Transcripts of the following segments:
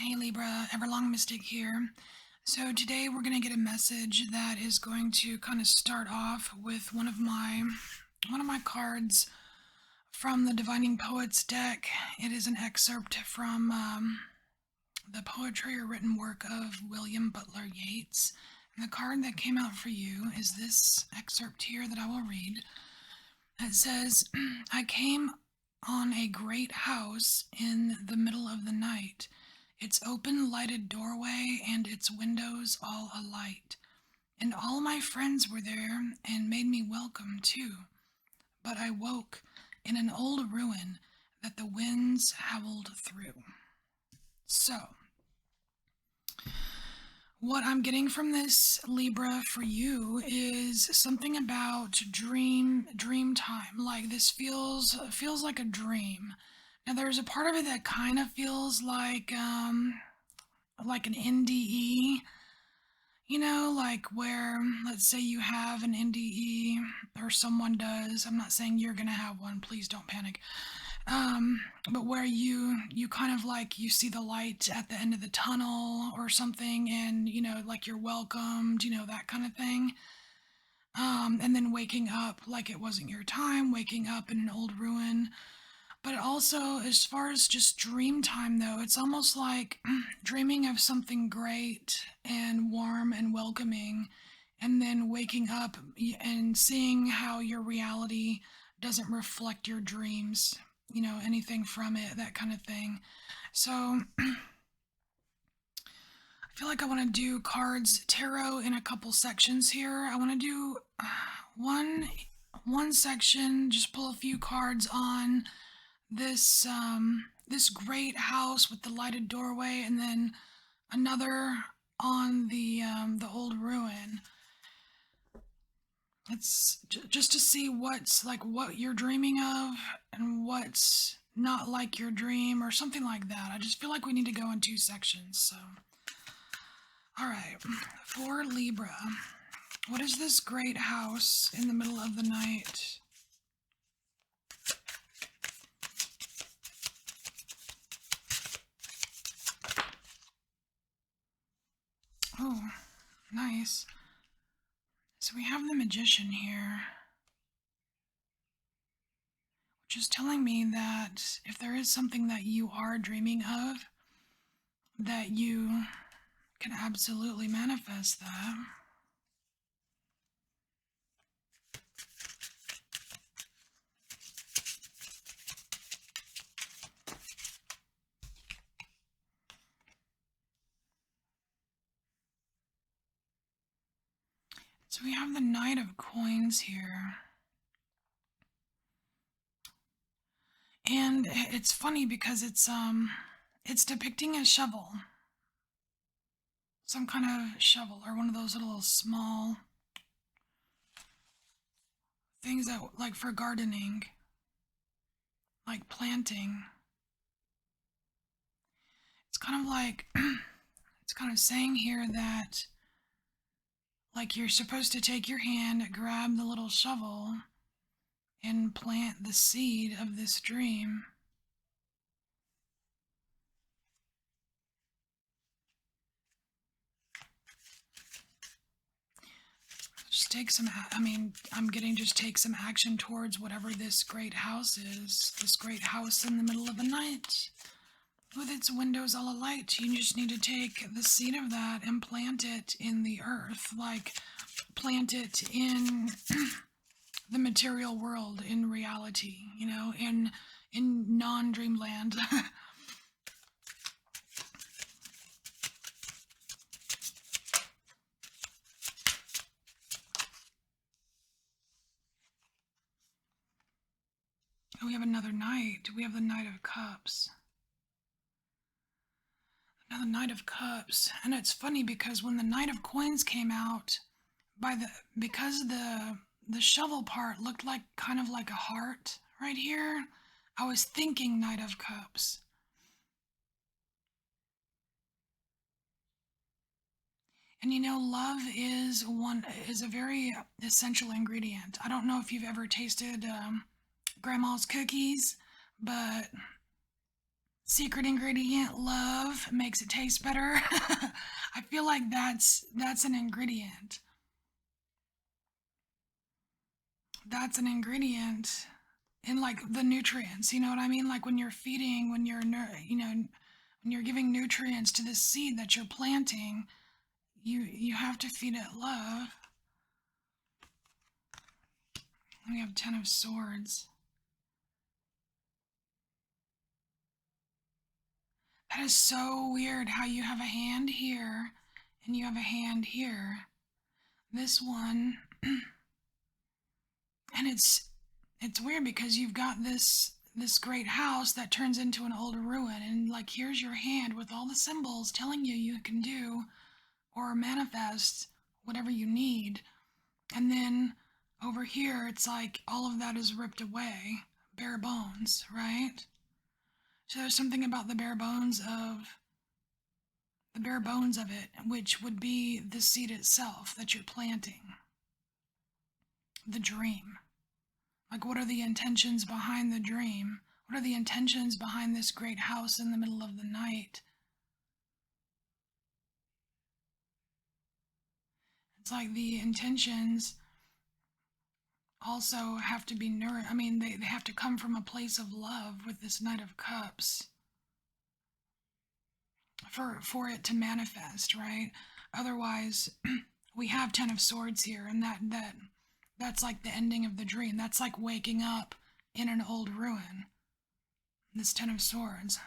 Hey Libra, EverlongMystic here. So today we're going to get a message that is going to kind of start off with one of my cards from the Divining Poets deck. It is an excerpt from the poetry or written work of William Butler Yeats. And the card that came out for you is this excerpt here that I will read. It says, I came on a great house in the middle of the night, its open lighted doorway and its windows all alight. And all my friends were there and made me welcome too. But I woke in an old ruin that the winds howled through. So, what I'm getting from this, Libra, for you is something about dream time. Like this feels like a dream. Now there's a part of it that kind of feels like an NDE, like where, let's say you have an NDE or someone does. I'm not saying you're gonna have one, please don't panic. But where you kind of like you see the light at the end of the tunnel or something, and like you're welcomed, that kind of thing. And then waking up like it wasn't your time, waking up in an old ruin. But also, as far as just dream time, though, it's almost like dreaming of something great and warm and welcoming, and then waking up and seeing how your reality doesn't reflect your dreams, anything from it, that kind of thing. So, I feel like I want to do cards tarot in a couple sections here. I want to do one one section, just pull a few cards on this great house with the lighted doorway, and then another on the old ruin. It's just to see what's like what you're dreaming of and what's not like your dream or something like that. I just feel like we need to go in two sections. So, all right, for Libra, what is this great house in the middle of the night? Oh, nice. So we have the Magician here, which is telling me that if there is something that you are dreaming of, that you can absolutely manifest that. So we have the Knight of Coins here. And it's funny because it's depicting a shovel. Some kind of shovel or one of those little small things that like for gardening, like planting. It's kind of like it's kind of saying here that like you're supposed to take your hand, grab the little shovel, and plant the seed of this dream. Just take some, I'm getting just take some action towards whatever this great house is. This great house in the middle of the night with its windows all alight. You just need to take the seed of that and plant it in the earth, like plant it in the material world, in reality, in non-dreamland. We have another knight. We have the Knight of Cups. Now the Knight of Cups, and it's funny because when the Knight of Coins came out, because the shovel part looked like kind of like a heart right here, I was thinking Knight of Cups. And love is a very essential ingredient. I don't know if you've ever tasted grandma's cookies, but secret ingredient, love, makes it taste better. I feel like that's an ingredient. That's an ingredient in like the nutrients. You know what I mean? Like when you're feeding, when you're when you're giving nutrients to the seed that you're planting, you have to feed it love. We have 10 of swords. That is so weird how you have a hand here and you have a hand here. This one, and it's weird because you've got this great house that turns into an old ruin, and like here's your hand with all the symbols telling you can do or manifest whatever you need. And then over here it's like all of that is ripped away, bare bones, right? So there's something about the bare bones of it, which would be the seed itself that you're planting, the dream. Like, what are the intentions behind the dream? What are the intentions behind this great house in the middle of the night? It's like the intentions also have to be nourished. I mean, they have to come from a place of love with this Knight of Cups for it to manifest, right? Otherwise, we have 10 of Swords here, and that's like the ending of the dream. That's like waking up in an old ruin. This 10 of Swords.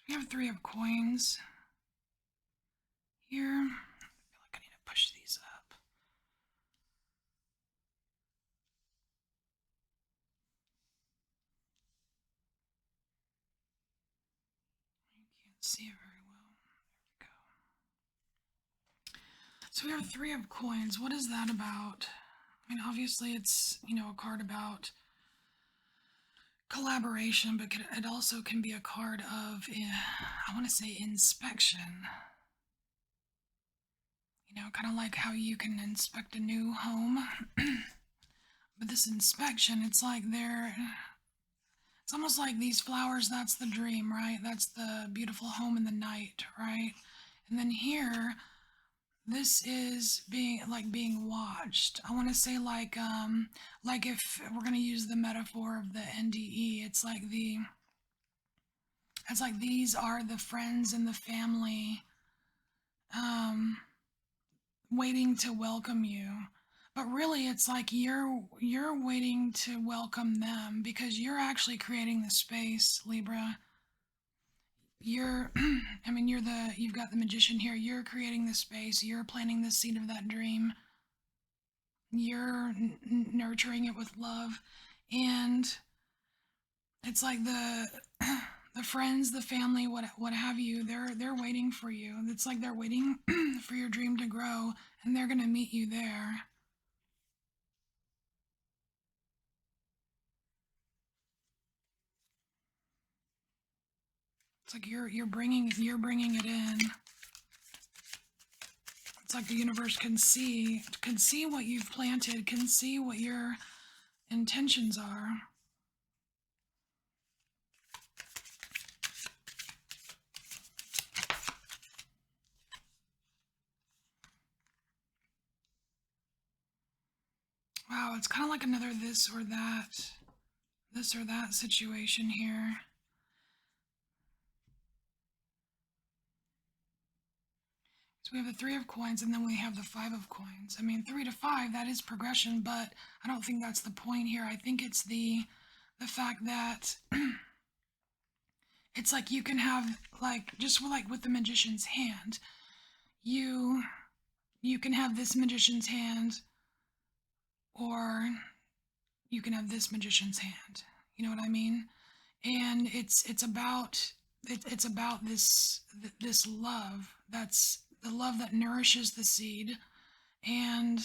So we have 3 of Coins here. I feel like I need to push these up. You can't see it very well. There we go. So we have 3 of Coins. What is that about? I mean, obviously it's, a card about collaboration, but it also can be a card of, I want to say, inspection. Kind of like how you can inspect a new home. But this inspection, it's almost like these flowers, that's the dream, right? That's the beautiful home in the night, right? And then here, this is being watched. I want to say like if we're going to use the metaphor of the NDE, it's like these are the friends and the family waiting to welcome you. But really it's like you're waiting to welcome them because you're actually creating the space, Libra. You're I mean you've got the Magician here. You're creating the space. You're planting the seed of that dream. You're nurturing it with love, and it's like the friends, the family, what have you, they're waiting for you. It's like they're waiting for your dream to grow, and they're gonna meet you there. It's like you're bringing it in. It's like the universe can see what you've planted, can see what your intentions are. Wow, it's kind of like another this or that situation here. So we have the 3 of Coins, and then we have the 5 of Coins. I mean, 3 to 5, that is progression, but I don't think that's the point here. I think it's the fact that it's like you can have, like, just like with the Magician's hand, you can have this Magician's hand, or you can have this Magician's hand. You know what I mean? And it's about this love. That's the love that nourishes the seed, and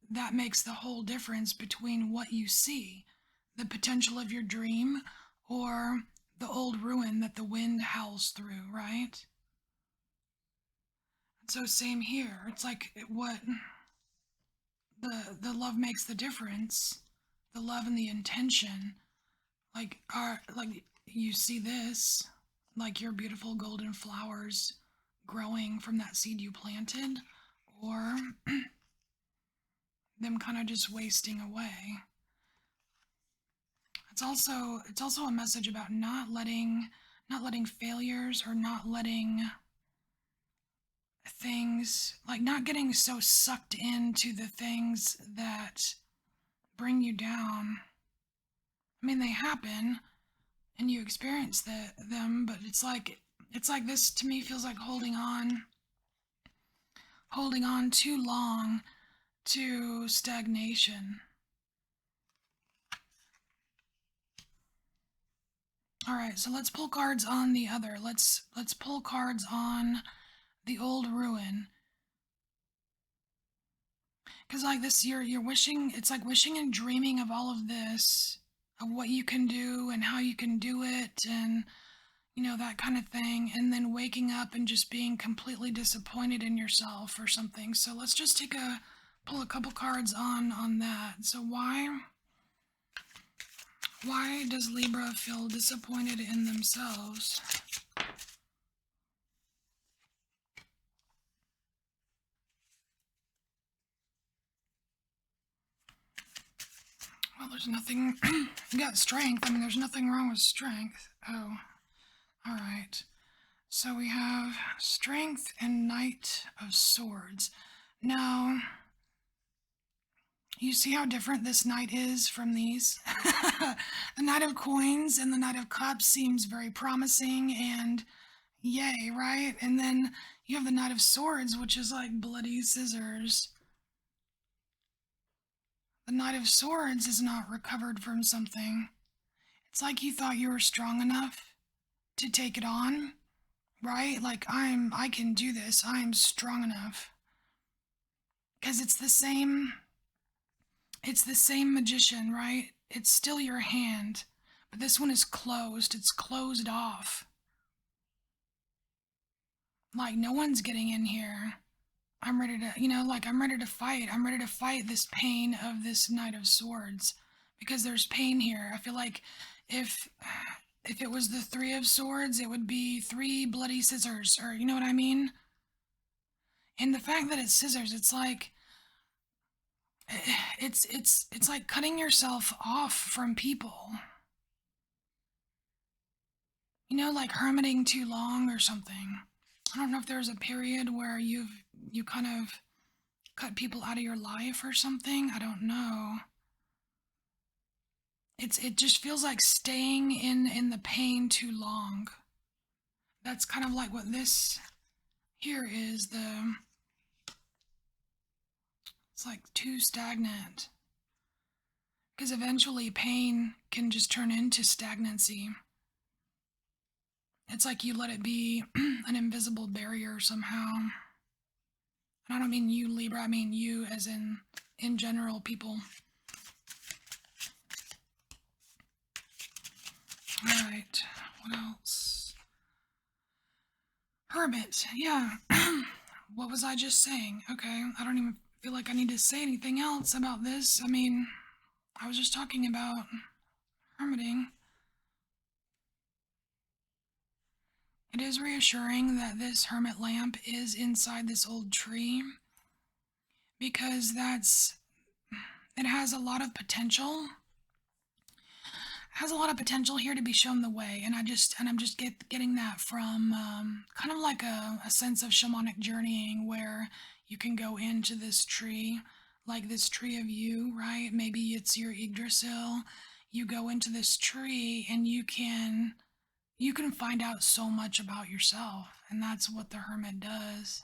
that makes the whole difference between what you see, the potential of your dream, or the old ruin that the wind howls through, right? So same here. It's like what the love makes the difference. The love and the intention. Like you see this, like your beautiful golden flowers growing from that seed you planted, or them kind of just wasting away. It's also a message about not letting failures, or not letting things, like not getting so sucked into the things that bring you down. I mean, they happen and you experience them, but it's like this to me feels like holding on too long to stagnation. All right, so let's pull cards on the other. Let's pull cards on the old ruin. Because like this, you're wishing. It's like wishing and dreaming of all of this, of what you can do and how you can do it, and that kind of thing. And then waking up and just being completely disappointed in yourself or something. So let's just pull a couple cards on that. So why does Libra feel disappointed in themselves? Well, there's nothing. You got strength. I mean, there's nothing wrong with strength. Oh, all right. So we have strength and Knight of Swords. Now, you see how different this Knight is from these? The Knight of Coins and the Knight of Cups seems very promising and yay, right? And then you have the Knight of Swords, which is like bloody scissors. The Knight of Swords is not recovered from something. It's like you thought you were strong enough to take it on, right? Like I can do this. I'm strong enough. Because it's the same magician, right? It's still your hand, but this one is closed. It's closed off. Like no one's getting in here. I'm ready to, I'm ready to fight. I'm ready to fight this pain of this Knight of Swords, because there's pain here. I feel like if it was the Three of Swords, it would be three bloody scissors, or you know what I mean? And the fact that it's scissors, it's like it's like cutting yourself off from people. Like hermiting too long or something. I don't know if there's a period where you kind of cut people out of your life or something. I don't know. It just feels like staying in the pain too long. That's kind of like what this here is. It's like too stagnant. Because eventually pain can just turn into stagnancy. It's like you let it be an invisible barrier somehow. And I don't mean you, Libra, I mean you as in general, people. Alright, what else? Hermit, yeah. What was I just saying? Okay, I don't even feel like I need to say anything else about this. I mean, I was just talking about hermiting. It is reassuring that this hermit lamp is inside this old tree, because it has a lot of potential. Has a lot of potential here to be shown the way, and I'm just getting that from kind of like a sense of shamanic journeying, where you can go into this tree, like this tree of you, right? Maybe it's your Yggdrasil. You go into this tree and you can find out so much about yourself, and that's what the hermit does.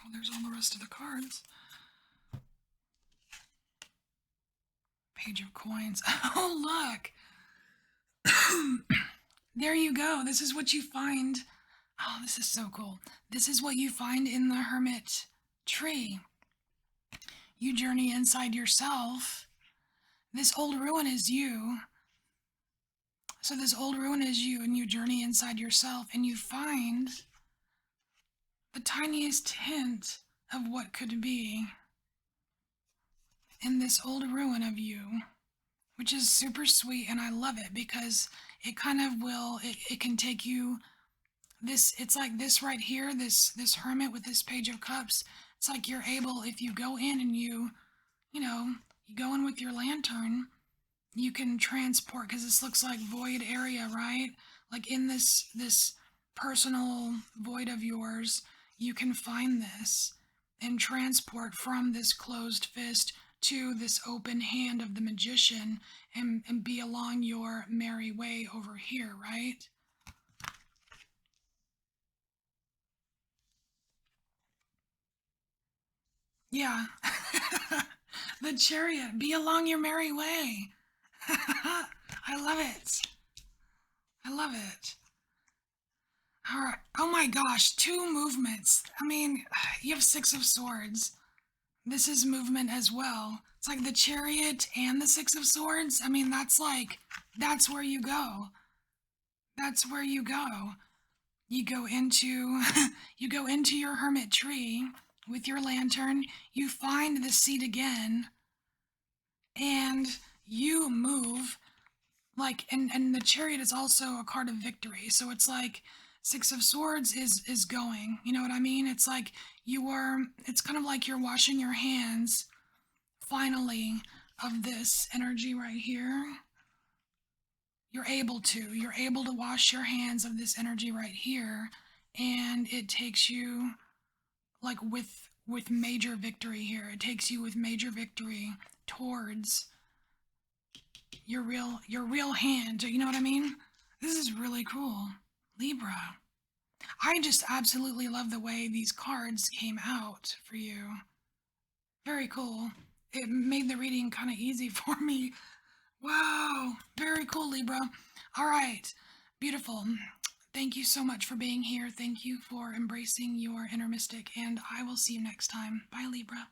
Well, there's all the rest of the cards. Page of coins. Oh, look. There you go. This is what you find. Oh, this is so cool. This is what you find in the hermit tree. You journey inside yourself. This old ruin is you. So this old ruin is you, and you journey inside yourself, and you find the tiniest hint of what could be in this old ruin of you, which is super sweet, and I love it because it kind of will, it can take you this, it's like this right here, this hermit with this page of cups. It's like you're able, if you go in and you go in with your lantern, you can transport, because this looks like void area, right? Like in this personal void of yours, you can find this and transport from this closed fist to this open hand of the magician, and be along your merry way over here, right? Yeah. The chariot, be along your merry way. I love it. I love it. All right. Oh my gosh, two movements. I mean, you have Six of Swords. This is movement as well. It's like the chariot and the Six of Swords. I mean, that's where you go. That's where you go. You go into you go into your hermit tree with your lantern. You find the seed again, and you move like, and the chariot is also a card of victory. So it's like Six of Swords is going, you know what I mean? It's like it's kind of like you're washing your hands finally of this energy right here. You're able to wash your hands of this energy right here, and it takes you like with major victory here. It takes you with major victory towards your real hand. You know what I mean? This is really cool. Libra. I just absolutely love the way these cards came out for you. Very cool. It made the reading kind of easy for me. Wow. Very cool, Libra. All right. Beautiful. Thank you so much for being here. Thank you for embracing your inner mystic, and I will see you next time. Bye, Libra.